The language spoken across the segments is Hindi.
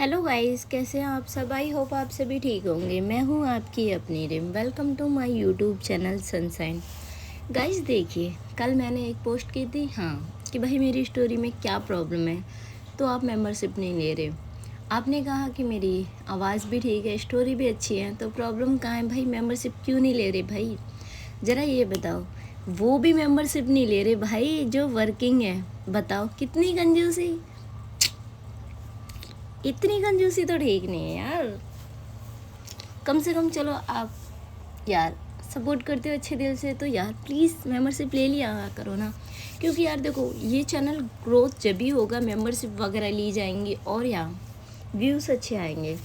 हेलो गाइस, कैसे हैं आप सब। आई होप आप सभी ठीक होंगे। मैं हूं आपकी अपनी Rim. Welcome to my YouTube channel Sunshine. Guys देखिए, कल मैंने एक पोस्ट की थी कि भाई मेरी स्टोरी में क्या प्रॉब्लम है, तो आप मेंबरशिप नहीं ले रहे हो। आपने कहा कि मेरी आवाज़ भी ठीक है, स्टोरी भी अच्छी है, तो प्रॉब्लम कहाँ है भाई, मेंबरशिप क्यों नहीं ले रहे भाई। ज़रा ये बताओ, वो भी मेंबरशिप नहीं ले रहे भाई जो वर्किंग है। बताओ कितनी कंजूसी। इतनी कंजूसी तो ठीक नहीं है यार। कम से कम चलो आप यार सपोर्ट करते हो अच्छे दिल से, तो यार प्लीज़ मेंबरशिप ले लिया करो ना। क्योंकि यार देखो, ये चैनल ग्रोथ जब भी होगा मेंबरशिप वगैरह ली जाएंगी और यहाँ व्यूज़ अच्छे आएंगे।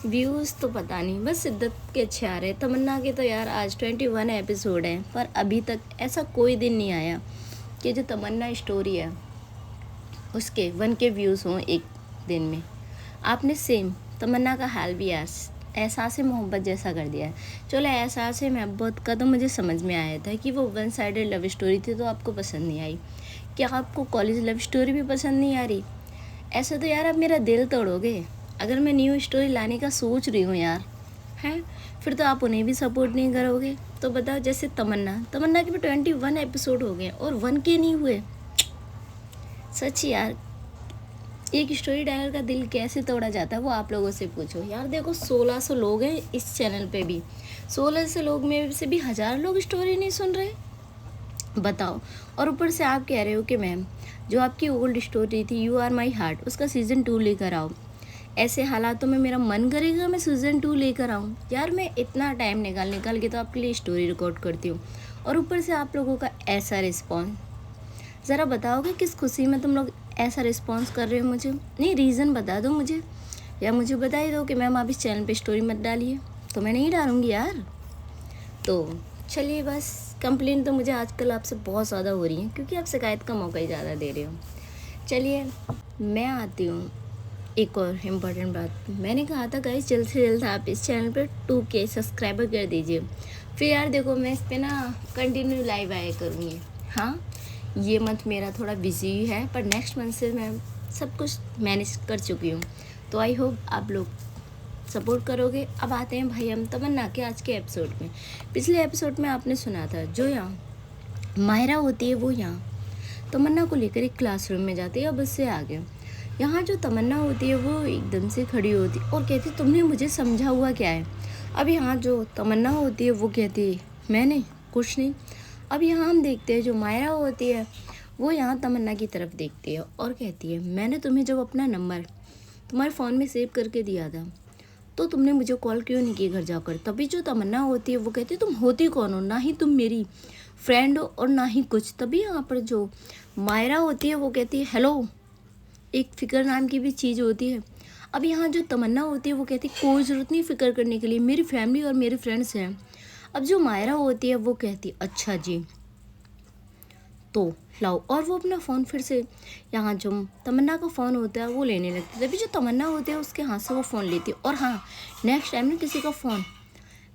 व्यूज़ तो पता नहीं, बस शिद्दत के अच्छे आ रहे। तमन्ना के तो यार आज 21 एपिसोड हैं, पर अभी तक ऐसा कोई दिन नहीं आया कि जो तमन्ना स्टोरी है उसके 1K व्यूज़ हों एक दिन में। आपने सेम तमन्ना का हाल भी एहसास मोहब्बत जैसा कर दिया है। चलो, एहसास मोहब्बत का तो मुझे समझ में आया था कि वो वन साइडेड लव स्टोरी थी, तो आपको पसंद नहीं आई। क्या आपको कॉलेज लव स्टोरी भी पसंद नहीं आ रही? ऐसा तो यार आप मेरा दिल तोड़ोगे। अगर मैं न्यू स्टोरी लाने का सोच रही हूँ यार, हैं, फिर तो आप उन्हें भी सपोर्ट नहीं करोगे। तो बताओ, जैसे तमन्ना के भी 21 एपिसोड हो गए और 1K नहीं हुए। सच यार, एक स्टोरी टेलर का दिल कैसे तोड़ा जाता है वो आप लोगों से पूछो। यार देखो, 1600 लोग हैं इस चैनल पे भी, 1600 लोग में से भी 1000 लोग स्टोरी नहीं सुन रहे। बताओ। और ऊपर से आप कह रहे हो कि मैम, जो आपकी ओल्ड स्टोरी थी यू आर माई हार्ट, उसका सीज़न 2 लेकर आओ। ऐसे हालातों में मेरा मन करेगा मैं सीज़न 2 लेकर आऊँ। यार मैं इतना टाइम निकाल के तो आपके लिए स्टोरी रिकॉर्ड करती हूँ, और ऊपर से आप लोगों का ऐसा रिस्पॉन्स। ज़रा बताओगे किस खुशी में तुम लोग ऐसा रिस्पॉन्स कर रहे हो मुझे? नहीं, रीज़न बता दो मुझे, या मुझे बता ही दो कि मैम आप इस चैनल पे स्टोरी मत डालिए, तो मैं नहीं डालूँगी यार। तो चलिए, बस कंप्लेन तो मुझे आजकल आपसे बहुत ज़्यादा हो रही है, क्योंकि आप शिकायत का मौका ही ज़्यादा दे रहे हो। चलिए, मैं आती हूँ एक और इम्पॉर्टेंट बात। मैंने कहा था गाइस, जल्द से जल्द आप इस चैनल पर 2K सब्सक्राइबर कर दीजिए। फिर यार देखो, मैं इस पर ना कंटिन्यू लाइव आया करूँगी। हाँ, ये मंथ मेरा थोड़ा बिजी है, पर नेक्स्ट मंथ से मैं सब कुछ मैनेज कर चुकी हूँ। तो आई होप आप लोग सपोर्ट करोगे। अब आते हैं भाई हम तमन्ना के आज के एपिसोड में। पिछले एपिसोड में आपने सुना था, जो यहाँ मायरा होती है वो यहाँ तमन्ना को लेकर एक क्लासरूम में जाती है। अब उससे आगे यहाँ जो तमन्ना होती है वो एकदम से खड़ी होती और कहती, तुमने मुझे समझा हुआ क्या है? अब यहाँ जो तमन्ना होती है वो कहती, मैंने कुछ नहीं। अब यहाँ हम देखते हैं जो मायरा होती है वो यहाँ तमन्ना की तरफ देखती है और कहती है, मैंने तुम्हें जब अपना नंबर तुम्हारे फ़ोन में सेव करके दिया था, तो तुमने मुझे कॉल क्यों नहीं की घर जाकर? तभी जो तमन्ना होती है वो कहती है, तुम होती कौन हो? ना ही तुम मेरी फ्रेंड हो और ना ही कुछ। तभी यहाँ पर जो मायरा होती है वो कहती है, हेलो, एक फ़िक्र नाम की भी चीज़ होती है। अब यहाँ जो तमन्ना होती है वो कहती है, कोई ज़रूरत नहीं फ़िक्र करने के लिए, मेरी फैमिली और मेरे फ्रेंड्स हैं। अब जो मायरा होती है वो कहती, अच्छा जी, तो लाओ। और वो अपना फ़ोन फिर से, यहाँ जो तमन्ना का फ़ोन होता है वो लेने लगती है। तभी जो तमन्ना होती है उसके हाथ से वो फ़ोन लेती है, और हाँ, नेक्स्ट टाइम ना किसी का फ़ोन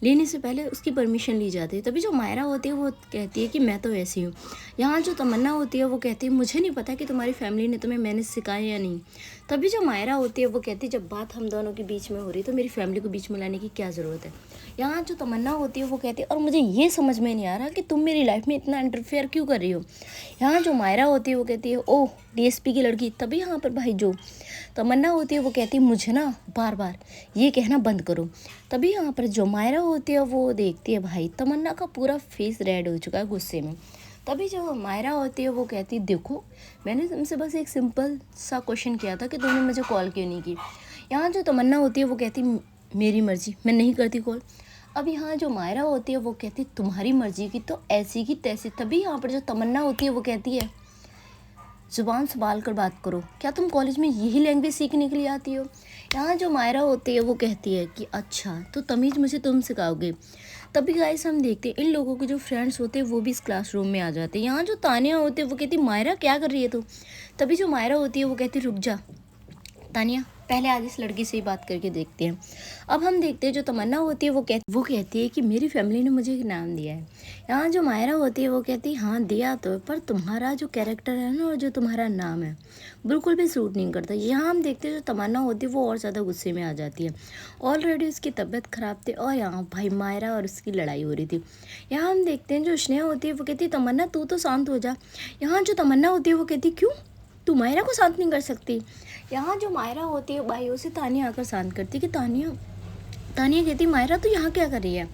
लेने से पहले उसकी परमिशन ली जाती है। तभी जो मायरा होती है वो कहती है कि मैं तो ऐसी हूँ। यहाँ जो तमन्ना होती है वो कहती है, मुझे नहीं पता कि तुम्हारी फैमिली ने तुम्हें मैंने सिखाया या नहीं। तभी जो मायरा होती है वो कहती है, जब बात हम दोनों के बीच में हो रही तो मेरी फैमिली को बीच में लाने की क्या ज़रूरत है? यहाँ जो तमन्ना होती है वो कहती है, और मुझे ये समझ में नहीं आ रहा कि तुम मेरी लाइफ में इतना इंटरफेयर क्यों कर रही हो। यहाँ जो मायरा होती है वो कहती है, ओह DSP की लड़की। तभी यहाँ पर भाई जो तमन्ना होती है वो कहती है, मुझे ना बार बार ये कहना बंद करो। तभी यहाँ पर जो मायरा होती है वो देखती है, भाई तमन्ना का पूरा फेस रेड हो चुका है गुस्से में। तभी जो मायरा होती है वो कहती है, देखो, मैंने तुमसे बस एक सिंपल सा क्वेश्चन किया था कि तुमने मुझे कॉल क्यों नहीं की। यहाँ जो तमन्ना होती है वो कहती, मेरी मर्जी, मैं नहीं करती कॉल। अब यहाँ जो मायरा होती है वो कहती, तुम्हारी मर्जी की तो ऐसी की तैसी। तभी यहाँ पर जो तमन्ना होती है वो कहती है, ज़ुबान संभाल कर बात करो, क्या तुम कॉलेज में यही लैंग्वेज सीखने के लिए आती हो? यहाँ जो मायरा होती है वो कहती है कि अच्छा, तो तमीज़ मुझे तुम सिखाओगे। तभी गाइस हम देखते हैं इन लोगों के जो फ्रेंड्स होते हैं वो भी इस क्लासरूम में आ जाते हैं। यहाँ जो तानिया होती है वो कहती, मायरा क्या कर रही है तू? तभी जो मायरा होती है वो कहती, रुक जा, तानिया पहले आज इस लड़की से ही बात करके देखते हैं। अब हम देखते हैं जो तमन्ना होती है वो कहती है कि मेरी फैमिली ने मुझे एक नाम दिया है। यहाँ जो मायरा होती है वो कहती है हाँ दिया तो है, पर तुम्हारा जो कैरेक्टर है ना और जो तुम्हारा नाम है बिल्कुल भी सूट नहीं करता। यहाँ हम देखते हैं जो तमन्ना होती है वो और ज़्यादा गुस्से में आ जाती है। ऑलरेडी उसकी तबीयत ख़राब थी और यहाँ भाई मायरा और उसकी लड़ाई हो रही थी। यहाँ हम देखते हैं जो स्नेहा होती है वो कहती है तमन्ना तू तो शांत हो जा। यहाँ जो तमन्ना होती है वो कहती क्यों तू मायरा को शांत नहीं कर सकती। यहाँ जो मायरा होती है भाई उसे तानिया आकर शांत करती कि तानिया तानिया कहती मायरा तू यहाँ क्या कर रही है।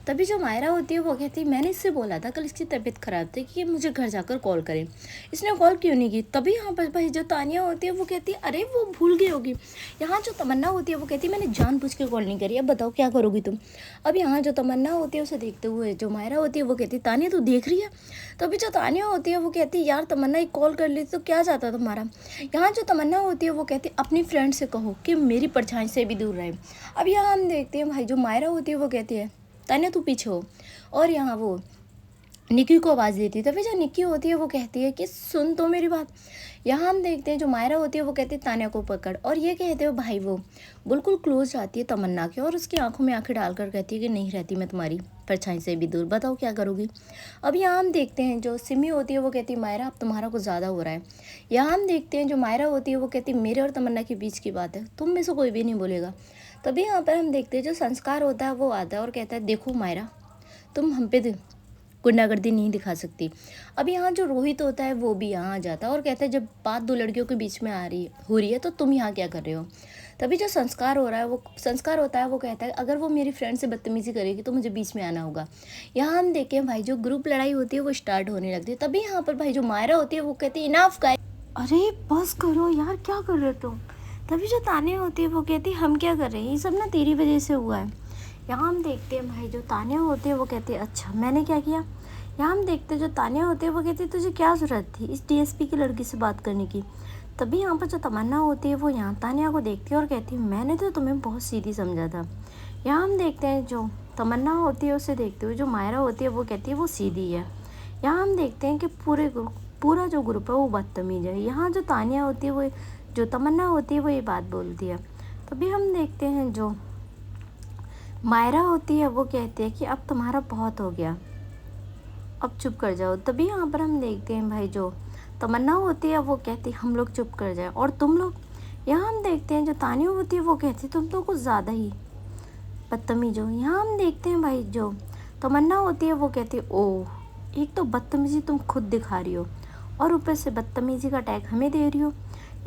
तभी जो मायरा होती है वो कहती मैंने इससे बोला था कल इसकी तबीयत ख़राब थी कि मुझे घर जाकर कॉल करें, इसने कॉल क्यों नहीं की। तभी यहाँ पर भाई जो तानिया होती है वो कहती अरे वो भूल गई होगी। यहाँ जो तमन्ना होती है वो कहती मैंने जानबूझ के कॉल नहीं करी, अब बताओ क्या करोगी तुम। अब यहाँ जो तमन्ना होती है उसे देखते हुए जो मायरा होती है वो कहती तानिया तू देख रही है। तभी जो तानिया होती है वो कहती यार तमन्ना एक कॉल कर ली तो क्या चाहता तुम्हारा। यहाँ जो तमन्ना होती है वो कहती अपनी फ्रेंड से कहो कि मेरी परछाई से भी दूर रहे। अब यहाँ हम देखते हैं भाई जो मायरा होती है वो कहती है तानिया तू पीछे हो। और यहाँ वो निक्की को आवाज़ देती है। तभी जो निक्की होती है वो कहती है कि सुन तो मेरी बात। यहाँ हम देखते हैं जो मायरा होती है वो कहती है तानिया को पकड़। और ये कहते हो भाई वो बिल्कुल क्लोज जाती है तमन्ना के और उसकी आंखों में आंखें डालकर कहती है कि नहीं रहती मैं तुम्हारी परछाई से भी दूर, बताओ क्या करोगी। अब यहाँ हम देखते हैं जो सिमी होती है वो कहती है मायरा अब तुम्हारा कुछ ज़्यादा हो रहा है। यहाँ हम देखते हैं जो मायरा होती है वो कहती है मेरे और तमन्ना के बीच की बात है, तुम में से कोई भी नहीं बोलेगा। तभी यहाँ पर हम देखते हैं जो संस्कार होता है वो आता है और कहता है देखो मायरा तुम हम पे गुंडागर्दी नहीं दिखा सकती। अब यहाँ जो रोहित होता है वो भी यहाँ आ जाता है और कहता है जब बात दो लड़कियों के बीच में हो रही है तो तुम यहाँ क्या कर रहे हो। तभी जो संस्कार होता है वो कहता है अगर वो मेरी फ्रेंड से बदतमीजी करेगी तो मुझे बीच में आना होगा। यहाँ हम देखें भाई जो ग्रुप लड़ाई होती है वो स्टार्ट होने लगती है। तभी यहाँ पर भाई जो मायरा होती है वो कहती है इनाफ गाइस, अरे बस करो यार क्या कर रहे हो तुम। तभी जो तानिया होती है वो कहती है हम क्या कर रहे हैं, ये सब ना तेरी वजह से हुआ है। यहाँ हम देखते हैं भाई जो तानिया होती है वो कहती है अच्छा मैंने क्या किया। यहाँ हम देखते हैं जो तानिया होती है वो कहती है तुझे क्या ज़रूरत थी इस डीएसपी की लड़की से बात करने की। तभी यहाँ पर जो तमन्ना होती है वो यहाँ तानिया को देखती है और कहती है मैंने तो तुम्हें बहुत सीधी समझा था। यहाँ हम देखते हैं जो तमन्ना होती है उसे देखते हुए जो मायरा होती है वो कहती है वो सीधी है। यहाँ हम देखते हैं कि पूरा जो ग्रुप है वो बदतमीज है। यहाँ जो तानिया होती है वो जो तमन्ना होती है वो ये बात बोलती है। तभी हम देखते हैं जो मायरा होती है वो कहती है कि अब तुम्हारा बहुत हो गया, अब चुप कर जाओ। तभी यहाँ पर हम देखते हैं भाई जो तमन्ना होती है वो कहती है हम लोग चुप कर जाए और तुम लोग। यहाँ हम देखते हैं जो तानिया होती है वो कहती है तुम तो कुछ ज़्यादा ही बदतमीज हो। यहाँ हम देखते हैं भाई जो तमन्ना होती है वो कहती है ओह एक तो बदतमीजी तुम खुद दिखा रही हो और ऊपर से बदतमीजी का टैग हमें दे रही हो।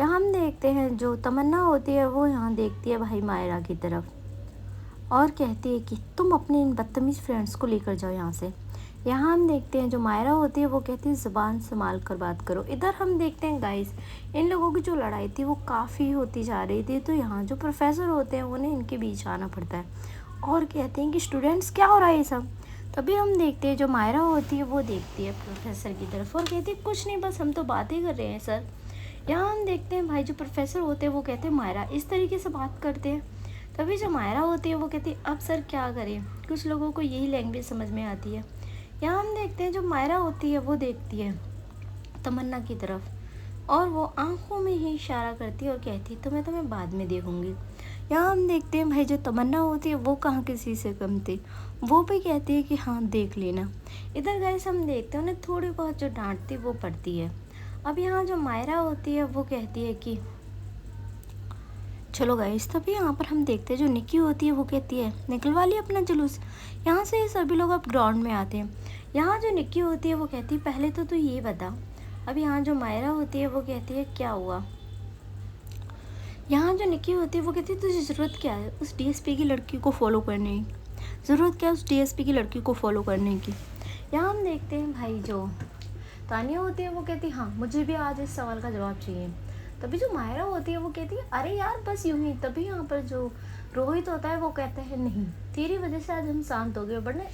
यहाँ हम देखते हैं जो तमन्ना होती है वो यहाँ देखती है भाई मायरा की तरफ और कहती है कि तुम अपने इन बदतमीज़ फ्रेंड्स को लेकर जाओ यहाँ से। यहाँ हम देखते हैं जो मायरा होती है वो कहती है ज़ुबान संभाल कर बात करो। इधर हम देखते हैं गाइस इन लोगों की जो लड़ाई थी वो काफ़ी होती जा रही थी। तो यहाँ जो प्रोफेसर होते हैं उन्हें इनके बीच आना पड़ता है और कहते हैं कि स्टूडेंट्स क्या हो रहा है ये सब। तभी हम देखते हैं जो मायरा होती है वो देखती है प्रोफेसर की तरफ और कहती है कुछ नहीं बस हम तो बातें कर रहे हैं सर। यहाँ हम देखते हैं भाई जो प्रोफेसर होते हैं वो कहते हैं मायरा इस तरीके से बात करते हैं। तभी जो मायरा होती है वो कहती है अब सर क्या करें, कुछ लोगों को यही लैंग्वेज समझ में आती है। यहाँ हम देखते हैं जो मायरा होती है वो देखती है तमन्ना की तरफ और वो आंखों में ही इशारा करती है और कहती है तो मैं तुम्हें बाद में देखूंगी। यहाँ हम देखते हैं भाई जो तमन्ना होती है वो कहाँ किसी से कम थी, वो भी कहती है कि हाँ देख लेना। इधर गाइस हम देखते हैं उन्हें थोड़ी बहुत जो डांट थी वो पड़ती है। अब यहाँ जो मायरा होती है वो कहती है कि चलो गाइस। तभी यहाँ पर हम देखते हैं जो निक्की होती है वो कहती है निकलवा लिया अपना जुलूस। यहाँ से सभी लोग अब ग्राउंड में आते हैं। यहाँ जो निक्की होती है वो कहती है पहले तो तू ये बता। अब यहाँ जो मायरा होती है वो कहती है क्या हुआ। यहाँ जो निक्की होती है वो कहती है तुझे ज़रूरत क्या है उस डीएसपी की लड़की को फॉलो करने की, ज़रूरत क्या है उस डीएसपी की लड़की को फॉलो करने की। यहाँ हम देखते हैं भाई जो तानिया होती है वो कहती है हाँ मुझे भी आज इस सवाल का जवाब चाहिए। तभी जो मायरा होती है वो कहती है अरे यार बस यूं ही। तभी यहाँ पर जो रोहित होता है वो कहता है नहीं तेरी वजह से आज हम शांत हो गए, वरना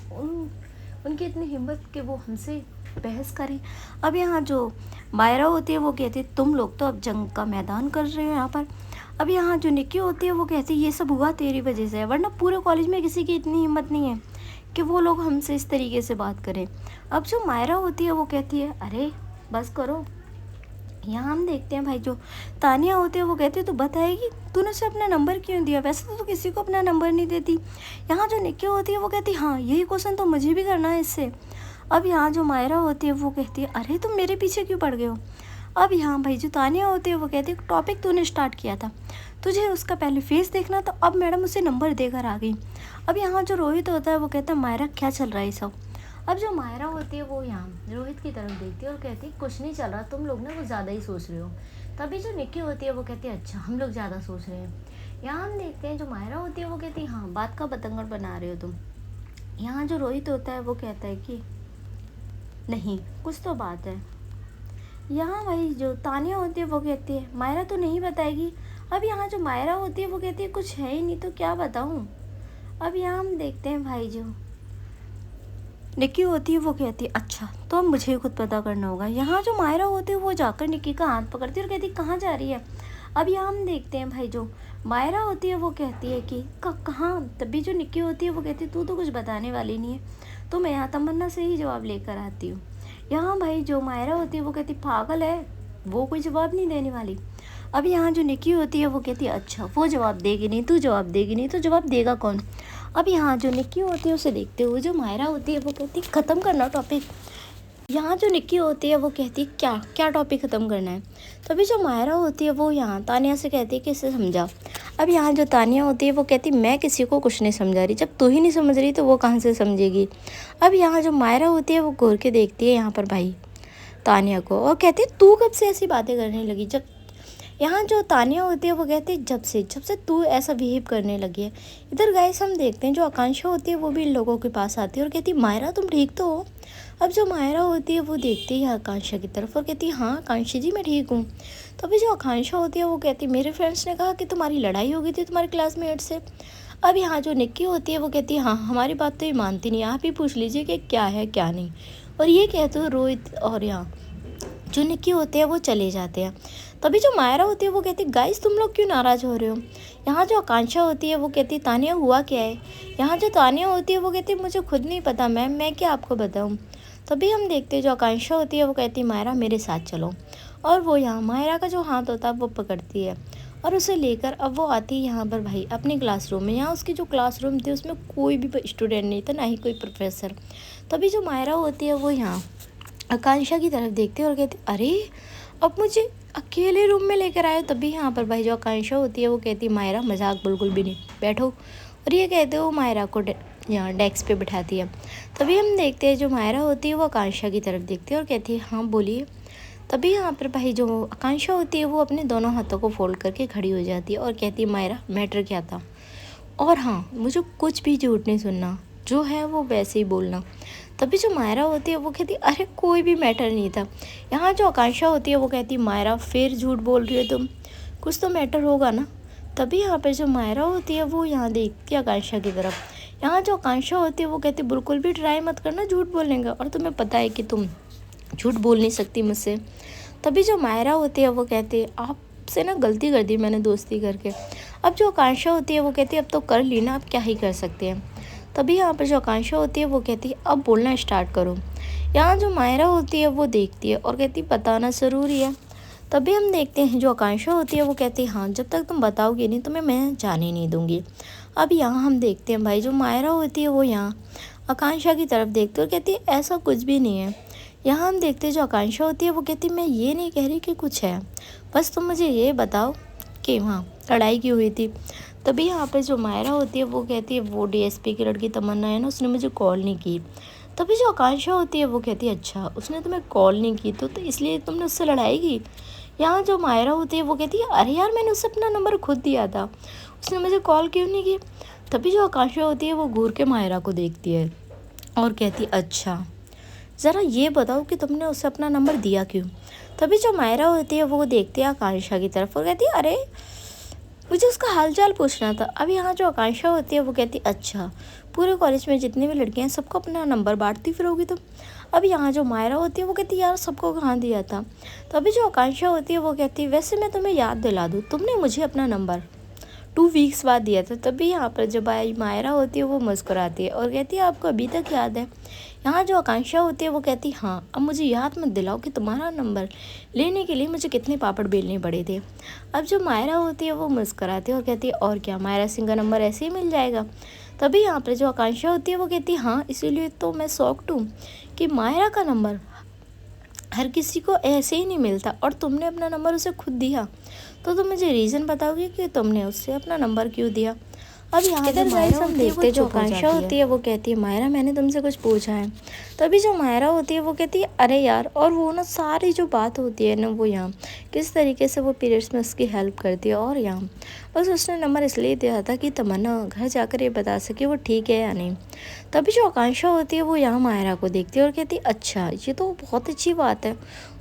उनकी इतनी हिम्मत कि वो हमसे बहस करें। अब यहाँ जो मायरा होती है वो कहती है तुम लोग तो अब जंग का मैदान कर रहे हो यहाँ पर। अब यहाँ जो निक्की होती है वो कहती है ये सब हुआ तेरी वजह से, वरना पूरे कॉलेज में किसी की इतनी हिम्मत नहीं है कि वो लोग हमसे इस तरीके से बात करें। अब जो मायरा होती है वो कहती है अरे बस करो, यहाँ हम देखते हैं भाई जो तानिया होती है वो कहती है तू बताएगी तूने उसे अपना नंबर क्यों दिया, वैसे तो तू किसी को अपना नंबर नहीं देती। यहाँ जो निक्की होती है वो कहती है हाँ यही क्वेश्चन तो मुझे भी करना है इससे। अब यहाँ जो मायरा होती है वो कहती है अरे तुम मेरे पीछे क्यों पड़ गए हो। अब यहाँ भाई जो तानिया होती है वो कहती है टॉपिक तूने स्टार्ट किया था, तुझे उसका पहले फेस देखना था, अब मैडम उसे नंबर देकर आ गई। अब यहाँ जो रोहित होता है वो कहता है मायरा क्या चल रहा है सब। अब जो मायरा होती है वो यहाँ रोहित की तरफ देखती है और कहती है कुछ नहीं चल रहा, तुम लोग ना वो ज़्यादा ही सोच रहे हो। तभी जो निक्की होती है वो कहती है अच्छा हम लोग ज़्यादा सोच रहे हैं। यहाँ हम देखते हैं जो मायरा होती है वो कहती है हाँ बात का बतंगड़ बना रहे हो तुम। यहाँ जो रोहित होता है वो कहता है कि नहीं कुछ तो बात है। यहाँ भाई जो तानिया होती है वो कहती है मायरा तो नहीं बताएगी। अब यहाँ जो मायरा होती है वो कहती है कुछ है ही नहीं तो क्या बताऊँ। अब यहाँ हम देखते हैं भाई जो निक्की होती है वो कहती है अच्छा तो अब मुझे खुद पता करना होगा। यहाँ जो मायरा होती है वो जाकर निक्की का हाथ पकड़ती है और कहती है कहाँ जा रही है। अब यहाँ हम देखते हैं भाई जो मायरा होती है वो कहती है कि कहाँ। तभी जो निक्की होती है वो कहती है तू तो कुछ बताने वाली नहीं है, तो मैं यहाँ तमन्ना से ही जवाब लेकर आती हूँ। यहाँ भाई जो मायरा होती है वो कहती पागल है, वो कोई जवाब नहीं देने वाली। अब यहाँ जो निक्की होती है वो कहती है अच्छा वो जवाब देगी नहीं, तू जवाब देगी नहीं तो जवाब देगा कौन। अब यहाँ जो निक्की होती है उसे देखते हुए जो मायरा होती है वो कहती है ख़त्म करना टॉपिक। यहाँ जो निक्की होती है वो कहती है क्या क्या टॉपिक ख़त्म करना है। तभी जो मायरा होती है वो यहाँ तानिया से कहती है कि इसे समझा। अब यहाँ जो तानिया होती है वो कहती मैं किसी को कुछ नहीं समझा रही, जब तू ही नहीं समझ रही तो वो कहाँ से समझेगी। अब यहाँ जो मायरा होती है वो घूर के देखती है यहाँ पर भाई तानिया को और कहती है तू कब से ऐसी बातें करने लगी। जब यहाँ जो तानिया होती है वो कहती है जब से तू ऐसा बिहेव करने लगी है। इधर गाइस हम देखते हैं जो आकांक्षा होती है वो भी इन लोगों के पास आती है और कहती है मायरा तुम ठीक तो हो। अब जो मायरा होती है वो देखती है आकांक्षा की तरफ और कहती है हाँ आकांक्षा जी मैं ठीक हूँ। तो अभी जो आकांक्षा होती है वो कहती है मेरे फ्रेंड्स ने कहा कि तुम्हारी लड़ाई हो गई थी तुम्हारे क्लासमेट से। अब यहाँ जो निक्की होती है वो कहती है हाँ हमारी बात तो ये मानती नहीं, आप ही पूछ लीजिए कि क्या है क्या नहीं। और ये कहते हुए रोहित और यहाँ जो निक्की होते हैं वो चले जाते हैं। तभी जो मायरा होती है वो कहती है गाइस तुम लोग क्यों नाराज़ हो रहे हो। यहाँ जो आकांक्षा होती है वो कहती है तानिया हुआ क्या है। यहाँ जो तानिया होती है वो कहती है मुझे खुद नहीं पता मैम, मैं क्या आपको बताऊँ। तभी हम देखते हैं जो आकांक्षा होती है वो कहती है मायरा मेरे साथ चलो। और वो यहाँ मायरा का जो हाथ होता है वो पकड़ती है और उसे लेकर अब वो आती है यहाँ पर भाई अपने क्लासरूम में। यहाँ उसकी जो क्लासरूम थी उसमें कोई भी स्टूडेंट नहीं था, ना ही कोई प्रोफेसर। तभी जो मायरा होती है वो यहाँ आकांक्षा की तरफ देखते और कहती अरे अब मुझे अकेले रूम में लेकर आए। तभी यहाँ पर भाई जो आकांक्षा होती है वो कहती मायरा मजाक बिल्कुल भी नहीं, बैठो। और ये कहते हो मायरा को यहाँ डेस्क पे बिठाती है। तभी हम देखते हैं जो मायरा होती है वो आकांक्षा की तरफ देखती है और कहती है हाँ बोलिए। तभी यहाँ पर भाई जो आकांक्षा होती है वो अपने दोनों हाथों को फोल्ड करके खड़ी हो जाती है और कहती है मायरा मैटर क्या था, और हाँ मुझे कुछ भी झूठ नहीं सुनना, जो है वो वैसे ही बोलना। तभी जो मायरा होती है वो कहती है अरे कोई भी मैटर नहीं था। यहाँ जो आकांक्षा होती है वो कहती है मायरा फिर झूठ बोल रही हो तुम, कुछ तो मैटर होगा ना। तभी यहाँ पे जो मायरा होती है वो यहाँ देखती है आकांक्षा की तरफ। यहाँ जो आकांक्षा होती है वो कहती है बिल्कुल भी ट्राई मत करना झूठ बोलने का, और तुम्हें पता है कि तुम झूठ बोल नहीं सकती मुझसे। तभी जो मायरा होती है वो कहती है आपसे ना गलती कर दी मैंने दोस्ती करके। अब जो आकांक्षा होती है वो कहती है अब तो कर ली ना, अब क्या ही कर सकते हैं। तभी यहाँ पर जो आकांक्षा होती है वो कहती है अब बोलना स्टार्ट करो। यहाँ जो मायरा होती है वो देखती है और कहती है बताना ज़रूरी है। तभी हम देखते हैं जो आकांक्षा होती है वो कहती है हाँ जब तक तुम बताओगे नहीं तुम्हें मैं जाने नहीं दूँगी। अब यहाँ हम देखते हैं भाई जो मायरा होती है वो यहाँ आकांक्षा की तरफ देखती है और कहती है ऐसा कुछ भी नहीं है। यहाँ हम देखते हैं जो आकांक्षा होती है वो कहती है मैं ये नहीं कह रही कि कुछ है, बस तुम मुझे ये बताओ कि वहाँ लड़ाई क्यों हुई थी। तभी यहाँ पे जो मायरा होती है वो कहती है वो डीएसपी की लड़की तमन्ना है ना, उसने मुझे कॉल नहीं की। तभी जो आकांक्षा होती है वो कहती है अच्छा उसने तुम्हें कॉल नहीं की तो इसलिए तुमने उससे लड़ाई की। यहाँ जो मायरा होती है वो कहती है अरे यार मैंने उससे अपना नंबर खुद दिया था, उसने मुझे कॉल क्यों नहीं की। तभी जो आकांक्षा होती है वो घूर के मायरा को देखती है और कहती है अच्छा ज़रा ये बताओ कि तुमने उसे अपना नंबर दिया क्यों। तभी जो मायरा होती है वो देखती है आकांक्षा की तरफ और कहती है अरे मुझे उसका हालचाल पूछना था। अब यहाँ जो आकांक्षा होती है वो कहती है अच्छा पूरे कॉलेज में जितनी भी लड़कियाँ हैं सबको अपना नंबर बांटती फिरोगी तुम। अब यहाँ जो मायरा होती है वो कहती है यार सबको कहाँ दिया था। तो अभी जो आकांक्षा होती है वो कहती है वैसे मैं तुम्हें याद दिला दूँ तुमने मुझे अपना नंबर 2 वीक्स बाद दिया था। तभी यहाँ पर जब आई मायरा होती है वो मुस्कुराती है और कहती है आपको अभी तक याद है। यहाँ जो आकांक्षा होती है वो कहती हाँ, अब मुझे याद मत दिलाओ कि तुम्हारा नंबर लेने के लिए मुझे कितने पापड़ बेलने पड़े थे। अब जो मायरा होती है वो मुस्कुराती है और कहती है और क्या, मायरा सिंह का नंबर ऐसे ही मिल जाएगा। तभी यहाँ पर जो आकांक्षा होती है वो कहती है हाँ, इसीलिए तो मैं शॉक्ड हूँ कि मायरा का नंबर हर किसी को ऐसे ही नहीं मिलता और तुमने अपना नंबर उसे खुद दिया। तो तुम मुझे रीज़न बताओगे कि तुमने उससे अपना नंबर क्यों दिया। अब यहाँ जो मायरा हम देखते जो आकांक्षा होती है वो कहती है मायरा मैंने तुमसे कुछ पूछा है। तभी जो मायरा होती है वो कहती है अरे यार, और वो ना सारी जो बात होती है ना वो यहाँ किस तरीके से वो पीरियड्स में उसकी हेल्प करती है। और यहाँ बस उसने नंबर इसलिए दिया था कि तमन्ना घर जाकर ये बता सके वो ठीक है या नहीं। तभी जो आकांक्षा होती है वो यहाँ मायरा को देखती है और कहती है अच्छा, ये तो बहुत अच्छी बात है,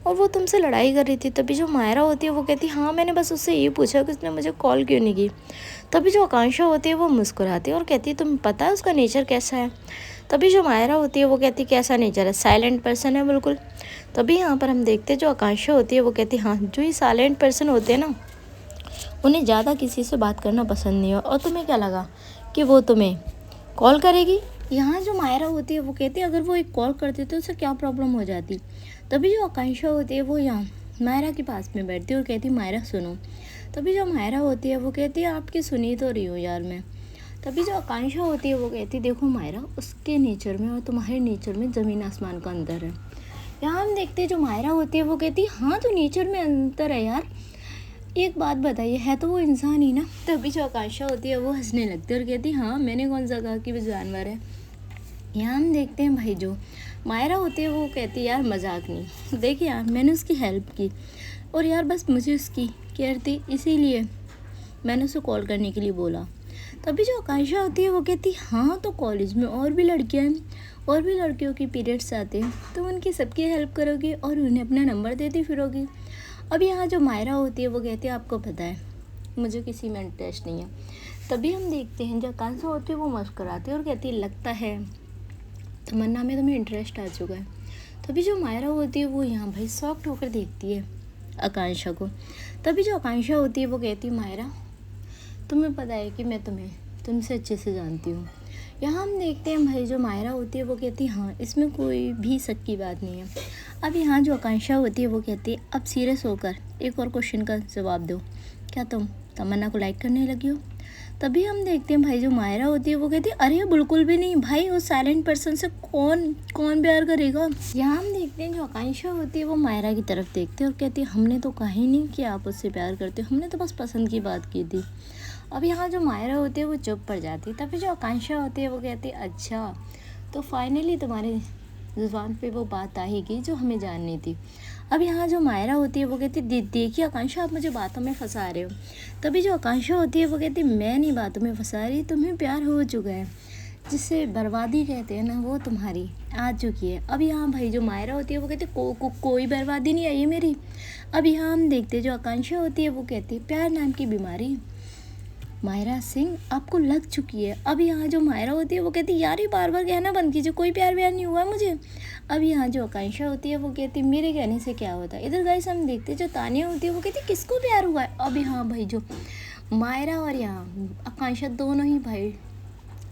और वो तुमसे लड़ाई कर रही थी। तभी जो मायरा होती है वो कहती है हाँ, मैंने बस उससे ये पूछा कि उसने मुझे कॉल क्यों नहीं की। तभी जो आकांक्षा होती है वो मुस्कुराती है और कहती है तुम्हें पता है उसका नेचर कैसा है। तभी जो मायरा होती है वो कहती है कैसा नेचर है, साइलेंट पर्सन है बिल्कुल। तभी यहाँ पर हम देखते हैं जो आकांक्षा होती है वो कहती है हाँ, जो ये साइलेंट पर्सन होते हैं ना उन्हें ज़्यादा किसी से बात करना पसंद नहीं हो। और तुम्हें क्या लगा कि वो तुम्हें कॉल करेगी। यहाँ जो मायरा होती है वो कहती है अगर वो एक कॉल करती तो उससे क्या प्रॉब्लम हो जाती। तभी जो आकांक्षा होती है वो यहाँ मायरा के पास में बैठती है और कहती है मायरा सुनो। तभी जो मायरा होती है वो कहती है आपकी सुनी तो रही हूँ यार मैं। तभी जो आकांक्षा होती है वो कहती है देखो मायरा, उसके नेचर में और तुम्हारे नेचर में ज़मीन आसमान का अंतर है। यहाँ हम देखते हैं जो मायरा होती है वो कहती है हाँ, तो नेचर में अंतर है यार, एक बात बताइए, है तो वो इंसान ही ना। तभी जो आकांक्षा होती है वो हंसने लगती है और कहती है हाँ, मैंने कौन सा कहा कि वो जानवर है। यहाँ हम देखते हैं भाई जो मायरा होती है वो कहती है यार मजाक नहीं, देखिए यार मैंने उसकी हेल्प की और यार बस मुझे उसकी केयर थी, इसीलिए मैंने उसे कॉल करने के लिए बोला। तभी जो आकांक्षा होती है वो कहती हाँ, तो कॉलेज में और भी लड़कियाँ हैं, और भी लड़कियों की पीरियड्स आते हैं, तो उनकी सबकी हेल्प करोगी और उन्हें अपना नंबर देती फिरोगी। अब यहाँ जो मायरा होती है वो कहती है आपको पता है मुझे किसी में इंटरेस्ट नहीं है। तभी हम देखते हैं जो आकांक्षा होती है वो मुस्कुराती है और कहती है लगता है तमन्ना में तुम्हें इंटरेस्ट आ चुका है। तभी जो मायरा होती है वो यहाँ भाई शॉक्ड होकर देखती है आकांक्षा को। तभी जो आकांक्षा होती है वो कहती है मायरा तुम्हें पता है कि मैं तुम्हें तुमसे अच्छे से जानती हूँ। यहाँ हम देखते हैं भाई जो मायरा होती है वो कहती है हाँ, इसमें कोई भी शक की बात नहीं है। अब यहाँ जो आकांक्षा होती है वो कहती है अब सीरियस होकर एक और क्वेश्चन का जवाब दो, क्या तुम तमन्ना को लाइक करने लगी हो। तभी हम देखते हैं भाई जो मायरा होती है वो कहती है अरे बिल्कुल भी नहीं भाई, वो साइलेंट पर्सन से कौन कौन प्यार करेगा। यहाँ हम देखते हैं जो आकांक्षा होती है वो मायरा की तरफ देखते हैं और कहती है हमने तो कहा ही नहीं कि आप उससे प्यार करते हो, हमने तो बस पसंद की बात की थी। अब यहाँ जो मायरा होती है वो चुप पड़ जाती है। तभी जो आकांक्षा होती है वो कहती है अच्छा, तो फाइनली तुम्हारे ज़ुबान पे वो बात आएगी जो हमें जाननी थी। अब यहाँ जो मायरा होती है वो कहती है देखिए आकांक्षा, आप मुझे बातों में फंसा रहे हो। तभी जो आकांक्षा होती है वो कहती है मैं नहीं बातों में फंसा रही, तुम्हें प्यार हो चुका है, जिसे बर्बादी कहते हैं ना वो तुम्हारी आ चुकी है। अब यहाँ भाई जो मायरा होती है वो कहती है कोई बर्बादी नहीं आई है मेरी। अब यहाँ हम देखते हैं जो आकांक्षा होती है वो कहती है प्यार नाम की बीमारी मायरा सिंह आपको लग चुकी है। अब यहाँ जो मायरा होती है वो कहती है यार ये बार बार कहना बंद कीजिए, कोई प्यार व्यार नहीं हुआ मुझे। अब यहाँ जो आकांक्षा होती है वो कहती है मेरे कहने से क्या होता है। इधर गाइस हम देखते हैं जो तानिया होती है वो कहती है किसको प्यार हुआ है। अब यहाँ भाई जो मायरा और यहाँ आकांक्षा दोनों ही भाई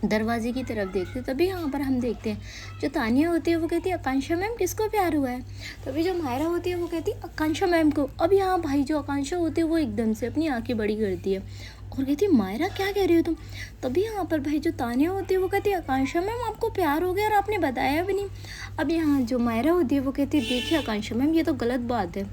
दरवाजे की तरफ देखते, तभी यहाँ पर हम देखते हैं जो तानिया होती है वो कहती है आकांक्षा मैम किसको प्यार हुआ है। तभी जो मायरा होती है वो कहती है आकांक्षा मैम को। अब यहाँ भाई जो आकांक्षा होती है वो एकदम से अपनी आंखें बड़ी करती है और कहती है मायरा क्या कह रही हो तुम। तभी यहाँ पर भाई जो तानिया होती है वो कहती है आकांक्षा मैम आपको प्यार हो गया और आपने बताया भी नहीं। अब यहाँ जो मायरा होती है वो कहती है देखिए आकांक्षा मैम ये तो गलत बात है,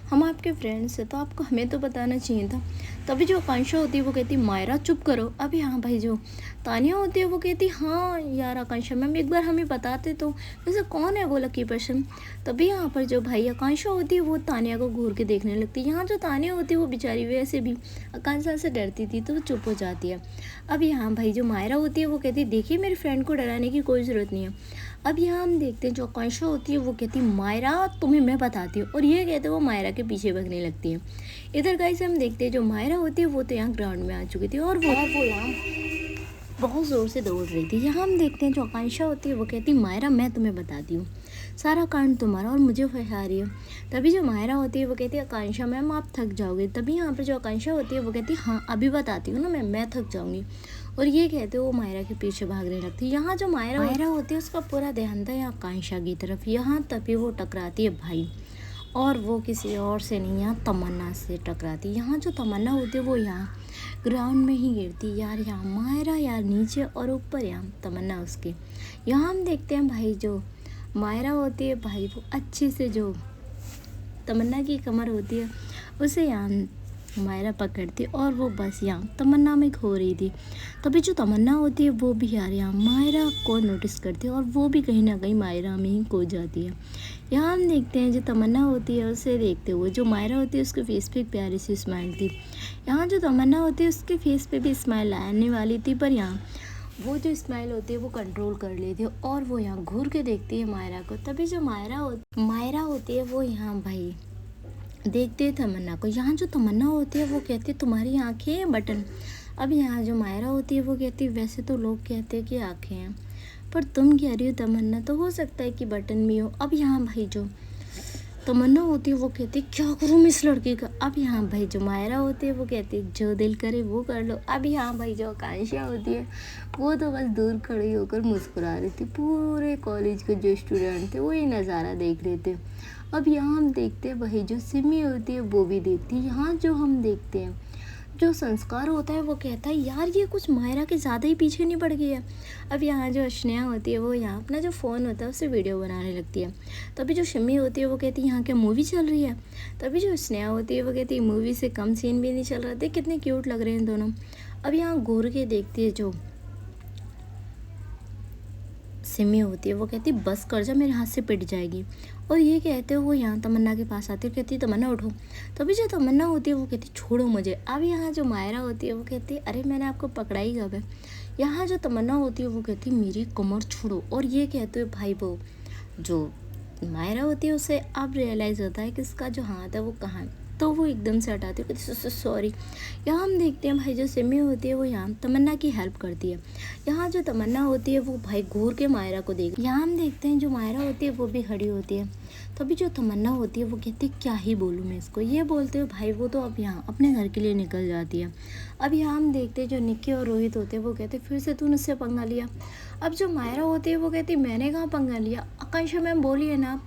हम आपके फ्रेंड्स हैं तो आपको हमें तो बताना चाहिए था। तभी जो आकांक्षा होती है वो कहती है मायरा चुप करो। अब यहाँ भाई जो तानिया होती है वो कहती है हाँ यार आकांक्षा मैम एक बार हमें बताते तो, वैसे कौन है वो लकी पर्सन। तभी यहाँ पर जो भाई आकांक्षा होती है वो तानिया को घूर के देखने लगती है। यहाँ जो तानिया होती है वो बेचारी वैसे भी आकांक्षा से डरती थी तो वो चुप हो जाती है। अब यहाँ भाई जो मायरा होती है वो कहती है देखिए मेरे फ्रेंड को डराने की कोई ज़रूरत नहीं है। अब यहाँ हम देखते हैं जो आकांक्षा होती है वो कहती है मायरा तुम्हें मैं बताती हूँ, और ये कहते वो मायरा के पीछे भागने लगती है। इधर गाइस हम देखते हैं जो मायरा होती है वो तो यहाँ ग्राउंड में आ चुकी थी और वो यहाँ बहुत ज़ोर से दौड़ रही थी। यहाँ हम देखते हैं जो आकांक्षा होती है वो कहती मायरा मैं तुम्हें बताती हूँ, सारा कांड तुम्हारा और मुझे फंसा रही है। तभी जो मायरा होती है वो कहती है आकांक्षा मैम आप थक जाओगे। तभी यहाँ पर जो आकांक्षा होती है वो कहती है हाँ अभी बताती हूँ ना मैं थक जाऊँगी। और ये कहते वो मायरा के पीछे भागने लगती है। यहाँ जो मायरा होती है उसका पूरा ध्यान था यहाँ आकांक्षा की तरफ। यहाँ तभी वो टकराती है भाई, और वो किसी और से नहीं यहाँ तमन्ना से टकराती। यहाँ जो तमन्ना होती है वो यहाँ ग्राउंड में ही गिरती यार। यहाँ मायरा यार नीचे और ऊपर यहाँ तमन्ना उसके। यहाँ हम देखते हैं भाई जो मायरा होती है भाई वो अच्छे से जो तमन्ना की कमर होती है उसे यहाँ मायरा पकड़ती और वो बस यहाँ तमन्ना में खो रही थी। तभी जो तमन्ना होती है वो भी यार यहाँ मायरा को नोटिस करती है और वो भी कहीं ना कहीं मायरा में ही खो जाती है। यहाँ हम देखते हैं जो तमन्ना होती है उसे देखते हुए जो मायरा होती है उसके फेस पे एक प्यारी सी स्माइल थी। यहाँ जो तमन्ना होती है उसके फेस पे भी स्माइल आने वाली थी, पर यहाँ वो जो स्माइल होती है वो कंट्रोल कर लेती है और वो यहाँ घूर के देखती है मायरा को। तभी जो मायरा होती है वो यहाँ भाई देखते हैं तमन्ना को। यहाँ जो तमन्ना होती है वो कहती है तुम्हारी आंखें हैं बटन। अब यहाँ जो मायरा होती है वो कहती है वैसे तो लोग कहते हैं कि आंखें हैं, पर तुम कह रही हो तमन्ना तो हो सकता है कि बटन भी हो। अब यहाँ भाई जो तमन्ना होती है वो कहती है क्या करूँ मैं इस लड़के का। अब यहाँ भाई जो मायरा होती है वो कहती है जो दिल करे वो कर लो। अब यहाँ भाई जो आकांक्षा होती है वो तो बस दूर खड़ी होकर मुस्कुरा रही थी। पूरे कॉलेज के जो स्टूडेंट थे वो ये नज़ारा देख रहे थे। अब यहाँ हम देखते हैं वही जो सिमी होती है वो भी देखती है। यहाँ जो हम देखते हैं जो संस्कार होता है वो कहता है यार ये कुछ मायरा के ज़्यादा ही पीछे नहीं पड़ गई है। अब यहाँ जो स्नेहा होती है वो यहाँ अपना जो फ़ोन होता है उससे वीडियो बनाने लगती है। तभी जो शिमी होती है वो कहती है यहाँ क्या मूवी चल रही है। तभी जो स्नेहा होती है वो कहती है मूवी से कम सीन भी नहीं चल रहा। देख कितने क्यूट लग रहे हैं दोनों। अब यहाँ घूर के देखती है जो सिमी होती है वो कहती बस कर जा मेरे हाथ से पिट जाएगी। और ये कहते हो वो यहाँ तमन्ना के पास आती है, कहती तमन्ना उठो। तभी जो तमन्ना होती है वो कहती छोड़ो मुझे। अब यहाँ जो मायरा होती है वो कहती है अरे मैंने आपको पकड़ा ही कब है। यहाँ जो तमन्ना होती है वो कहती मेरी कमर छोड़ो। और ये कहते हुए भाई वो जो मायरा होती है उसे अब रियलाइज़ होता है कि इसका जो हाथ है वो कहाँ है, तो वो एकदम से हटाती है, कहती सॉरी। यहाँ हम देखते हैं भाई जो सिमी होती है वो यहाँ तमन्ना की हेल्प करती है। यहाँ जो तमन्ना होती है वो भाई घूर के मायरा को देख। यहाँ हम देखते हैं जो मायरा होती है वो भी खड़ी होती है। तभी जो तमन्ना होती है वो कहती है क्या ही बोलूँ मैं इसको। ये बोलते हुए भाई वो तो अब यहाँ अपने घर के लिए निकल जाती है। अब यहाँ हम देखते हैं जो निक्की और रोहित होते हैं वो कहते फिर से तूने उससे पंगा लिया। अब जो मायरा होती है वो कहती मैंने कहाँ पंगा लिया, आकांक्षा मैम बोली है ना।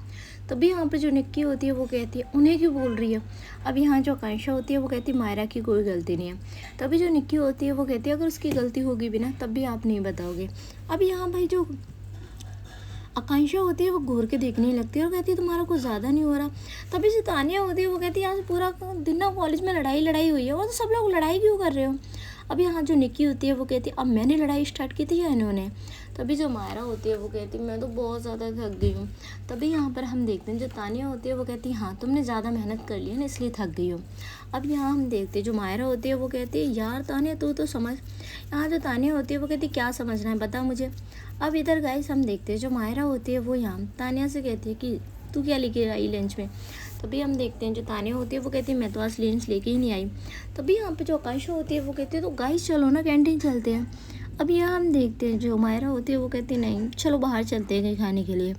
तभी यहाँ पर जो निक्की होती है वो कहती है उन्हें क्यों बोल रही है। अब यहाँ जो आकांक्षा होती है वो कहती है मायरा की कोई गलती नहीं है। तभी जो निक्की होती है वो कहती है अगर उसकी गलती होगी भी ना तब भी आप नहीं बताओगे। अब यहाँ भाई जो आकांक्षा होती है वो घूर के देखने लगती है और कहती है तुम्हारा कुछ ज़्यादा नहीं हो रहा। तभी जो तानिया होती है वो कहती है आज पूरा दिन ना कॉलेज में लड़ाई हुई है, वो तो सब लोग लड़ाई क्यों कर रहे हो। अब यहाँ जो निक्की होती है वो कहती है अब मैंने लड़ाई स्टार्ट की थी या इन्होंने। तभी जो मायरा होती है वो कहती है मैं तो बहुत ज़्यादा थक गई हूँ। तभी यहाँ पर हम देखते हैं जो तानिया होती है वो कहती है हाँ तुमने ज़्यादा मेहनत कर ली है ना इसलिए थक गई हो। अब यहाँ हम देखते हैं जो मायरा होती है वो कहती है यार तानिया तू तो समझ। यहाँ जो तानिया होती है वो कहती है क्या समझना है बता मुझे। अब इधर गाइस हम देखते हैं जो मायरा होती है वो यहाँ तानिया से कहती है कि तू क्या लेके आई लंच में। तभी हम देखते हैं जो तानिया होती है वो कहती है मैं तो आज लंच लेके ही नहीं आई। तभी यहाँ पे जो आकांक्षा होती है वो कहती है तो गाइस चलो ना कैंटीन चलते हैं। अब यहाँ हम देखते हैं जो मायरा होती है वो कहती है नहीं चलो बाहर चलते हैं कहीं खाने के लिए।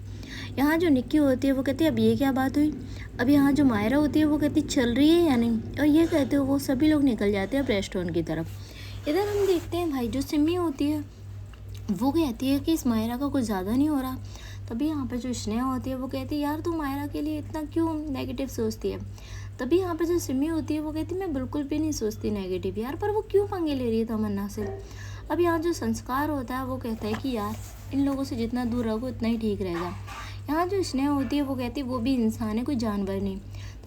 यहाँ जो निक्की होती है वो कहती है अब ये क्या बात हुई। अब यहाँ जो मायरा होती है वो कहती है चल रही है या नहीं। और ये कहते हो वो सभी लोग निकल जाते हैं अब रेस्टोरेंट की तरफ। इधर हम देखते हैं भाई जो सिमी होती है वो कहती है कि इस मायरा का कुछ ज़्यादा नहीं हो रहा। तभी यहाँ पर जो स्नेहा होती है वो कहती है यार तू मायरा के लिए इतना क्यों नेगेटिव सोचती है। तभी यहाँ पर जो सिमी होती है वो कहती है मैं बिल्कुल भी नहीं सोचती नेगेटिव यार, पर वो क्यों पंगे ले रही है तमन्ना से। अब यहाँ जो संस्कार होता है वो कहता है कि यार इन लोगों से जितना दूर रहोगे उतना ही ठीक रहेगा। यहाँ जो स्नेहा होती है वो कहती है वो भी इंसान है कोई जानवर नहीं।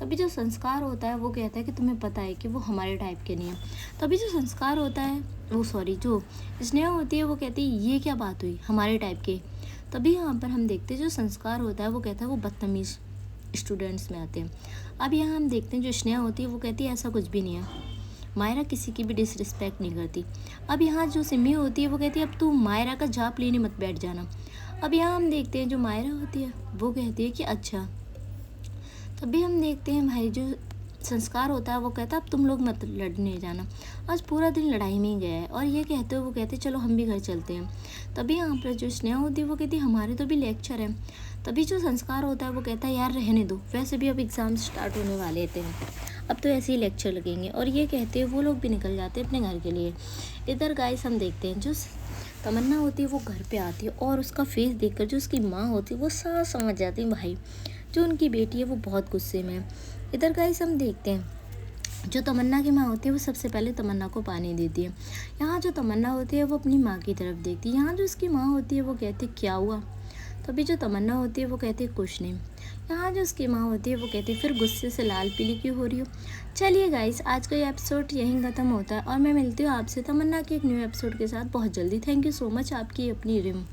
तभी जो संस्कार होता है वो कहता है कि तुम्हें पता है कि वो हमारे टाइप के नहीं है। तभी जो संस्कार होता है वो जो स्नेहा होती है वो कहती है ये क्या बात हुई हमारे टाइप के। तभी यहाँ पर हम देखते हैं जो संस्कार होता है वो कहता है वो बदतमीज़ स्टूडेंट्स में आते हैं। अब यहाँ हम देखते हैं जो स्नेहा होती है वो कहती है ऐसा कुछ भी नहीं है, मायरा किसी की भी डिसरिस्पेक्ट नहीं करती। अब यहाँ जो सिमी होती है वो कहती है अब तू मायरा का जाप लेने मत बैठ जाना। अब यहाँ हम देखते हैं जो मायरा होती है वो कहती है कि अच्छा। तभी हम देखते हैं भाई जो संस्कार होता है वो कहता है अब तुम लोग मत लड़ने जाना। आज पूरा दिन लड़ाई में ही गया है और ये कहते हो वो कहते चलो हम भी घर चलते हैं। तभी यहाँ पर जो स्नेहा होती है वो कहती हमारे तो भी लेक्चर है। तभी जो संस्कार होता है वो कहता है यार रहने दो, वैसे भी अब एग्ज़ाम स्टार्ट होने वाले थे, अब तो ऐसे ही लेक्चर लगेंगे। और ये कहते हैं वो लोग भी निकल जाते हैं अपने घर के लिए। इधर गाइस हम देखते हैं जो तमन्ना होती है वो घर पे आती है और उसका फेस देखकर जो उसकी माँ होती है वो साफ समझ जाती है भाई जो उनकी बेटी है वो बहुत गुस्से में है। इधर गाइस हम देखते हैं जो तमन्ना की माँ होती है वो सबसे पहले तमन्ना को पानी देती है। यहाँ जो तमन्ना होती है वो अपनी माँ की तरफ देखती है। यहाँ जो उसकी माँ होती है वो कहती है क्या हुआ। तभी जो तमन्ना होती है वो कहती है कुछ नहीं। यहाँ जो उसकी माँ होती है वो कहती है फिर गुस्से से लाल पीली क्यों हो रही हो। चलिए गाइस आज का ये एपिसोड यहीं ख़त्म होता है और मैं मिलती हूँ आपसे तमन्ना के एक न्यू एपिसोड के साथ बहुत जल्दी। थैंक यू सो मच आपकी अपनी रिम।